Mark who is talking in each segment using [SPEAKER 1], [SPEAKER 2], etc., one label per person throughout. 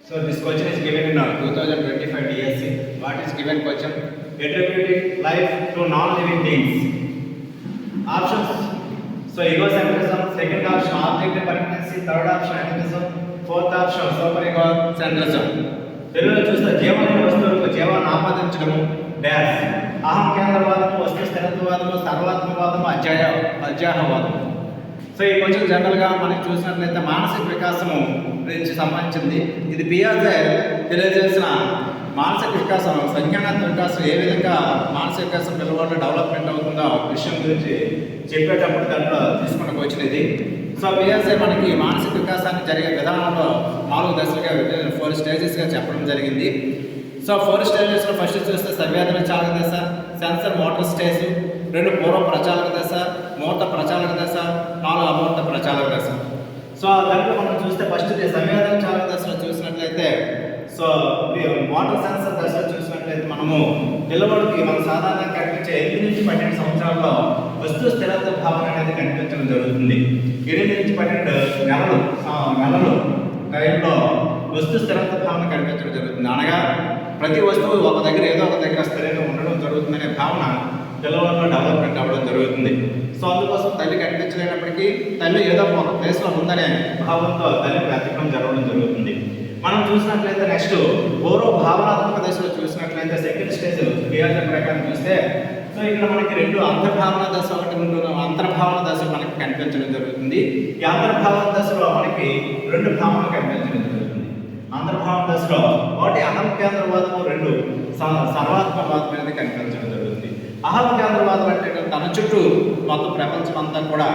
[SPEAKER 1] So this question is given in 2025 DSC. What is given question? Attributing life to non-living beings. Options. So egocentrism. Second option objective permanency. Third option animism. Fourth option superegocentrism. తెలుగులో చూస్తే జీవనైన వస్తువులకు జీవాన్ని ఆపాదించడము dash అహం కేంద్రవాదము వస్తు స్థిరత్వవాదము సర్వాత్మవాదము అధ్యాహవాదము. So ఈ కొంచెం జనరల్గా మనం చూసినట్లయితే మానసిక వికాసము గురించి సంబంధించింది. ఇది పియాజే తెలియజేసిన మానసిక వికాసం సంజ్ఞానాత్మక వికాసం ఏ విధంగా మానసిక వికాసం పిల్లవాళ్ళు డెవలప్మెంట్ అవుతుందో విషయం గురించి చెప్పేటప్పుడు దాంట్లో తీసుకున్న క్వశ్చన్ ఇది. సో పియాజే మనకి మానసిక వికాసాన్ని జరిగే విధానంలో 4 దశలుగా 4 స్టేజెస్గా చెప్పడం జరిగింది. సో 4 స్టేజెస్లో ఫస్ట్ చూస్తే సంవేదన చాలక దశ, సెన్సర్ మోటార్ స్టేజ్, 2 పూర్వ ప్రచాలక దశ, మూర్త ప్రచాలక దశ, 4 అమూర్త ప్రచాలక దశ. సో దాంట్లో మనం చూస్తే ఫస్ట్ సంవేదన చాలక దశలో చూసినట్లయితే సో మోటార్ సెన్సర్ దశలో చూసినట్లయితే మనము పిల్లవాడికి మనం సాధారణంగా కనిపించే 8 నుంచి 12 సంవత్సరాల్లో వస్తు స్థిరత్వ భావన అనేది కనిపించడం జరుగుతుంది. 8 నుంచి 12 నెలలు టైంలో వస్తు స్థిరత్వ భావన కనిపించడం జరుగుతుంది. అనగా ప్రతి వస్తువు ఒక దగ్గర ఏదో ఒక దగ్గర స్థిరంగా ఉండడం జరుగుతుందనే భావన పిల్లవాళ్ళలో డెవలప్మెంట్ అవ్వడం జరుగుతుంది. సో అందుకోసం తల్లి కనిపించలేనప్పటికీ తల్లి ఏదో ఒక ప్లేస్లో ఉందనే భావంతో తల్లి బ్రతకడం జరగడం జరుగుతుంది. మనం చూసినట్లయితే నెక్స్ట్ పూర్వ భావనాత్మక దశలో చూసినట్లయితే సెకండ్ స్టేజ్ పియాజే ప్రకారం చూస్తే సో ఇక్కడ మనకి 2 అంతర్భావన దశ ఒకటి ఉంటుంది. అంతర్భావన దశ మనకి కనిపించడం జరుగుతుంది. ఈ అంతర్భావన దశలో మనకి 2 భావనలు కనిపించడం జరుగుతుంది. అంతర్భావన దశలో ఒకటి అహం కేంద్రవాదము, 2 సర్వాత్మవాదం అనేది కనిపించడం జరుగుతుంది. అహం కేంద్రవాదం అంటే తన చుట్టూ మొత్తం ప్రపంచం అంతా కూడా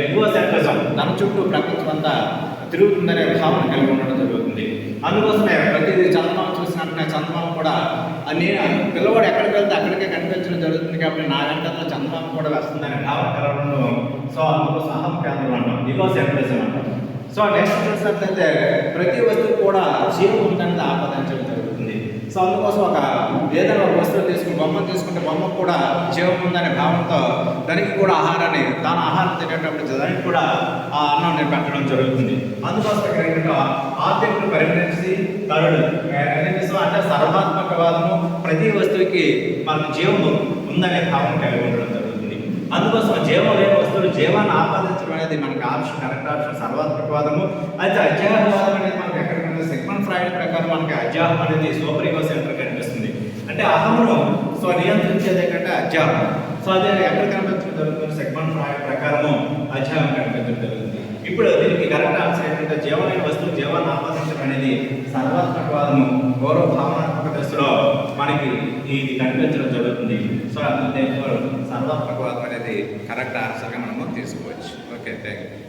[SPEAKER 1] ఈగోసెంట్రిజం, తన చుట్టూ ప్రపంచం అంతా తిరుగుతుందనే భావన కలిగి ఉండడం జరుగుతుంది. అందుకోసమే ప్రతిదీ చందమామ చూసినట్టునే చందమామ కూడా పిల్లవాడు ఎక్కడికి వెళ్తే అక్కడికే కనిపించడం జరుగుతుంది. కాబట్టి నా వెంటనే చందమామ కూడా వస్తుందనే భావన కలగడం. సో అందుకోసం అహం కేంద్రం అంటాం, ఈగోసెంట్రిజం అంటాం. సో నెక్స్ట్ చూసినట్లయితే ప్రతి వస్తువు కూడా జీవం ఉందనేది ఆపాదించడం జరుగుతుంది. సో అందుకోసం ఏదైనా ఒక వస్తువు తీసుకుని బొమ్మను తీసుకుంటే బొమ్మకు కూడా జీవం ఉందనే భావనతో దానికి కూడా ఆహారాన్ని తాను ఆహారం తినేటప్పుడు దానికి కూడా ఆ అన్నాన్ని పెట్టడం జరుగుతుంది. అందుకోసం ఇక్కడ ఆబ్జెక్ట్ పరిగణించి థర్డ్ అంటే సర్వాత్మకవాదము, ప్రతి వస్తువుకి మనకు జీవము ఉందనే భావన కలిగి ఉండడం జరుగుతుంది. అందుకోసం జీవం లేని వస్తువులు జీవాన్ని ఆపాదించడం అనేది మనకి ఆప్షన్, కరెక్ట్ ఆప్షన్ సర్వాత్మకవాదము. అయితే అధ్యాహవాదం అనేది మనకి ఎక్కడ సిగ్మండ్ ఫ్రాయిడ్ ప్రకారం మనకి అధ్యాహం అనేది సూపర్ ఈగో సెంటర్ కనిపిస్తుంది. అంటే అహమును సో నియంత్రించేది ఏంటంటే అధ్యాహం. సో అదే ఎక్కడ కనిపించడం జరుగుతుంది? సిగ్మండ్ ఫ్రాయిడ్ ప్రకారము అధ్యాహం కనిపించడం జరుగుతుంది. ఇప్పుడు దీనికి కరెక్ట్ ఆన్సర్ ఏంటంటే జీవమైన వస్తువు జీవాన్ని ఆపాదించడం అనేది సర్వాత్మకవాదము గౌరవ భావనాత్మక దశలో మనకి ఇది కనిపించడం జరుగుతుంది. సో సర్వాత్మకవాదం అనేది కరెక్ట్ ఆన్సర్గా మనము తీసుకోవచ్చు. Okay, thank you.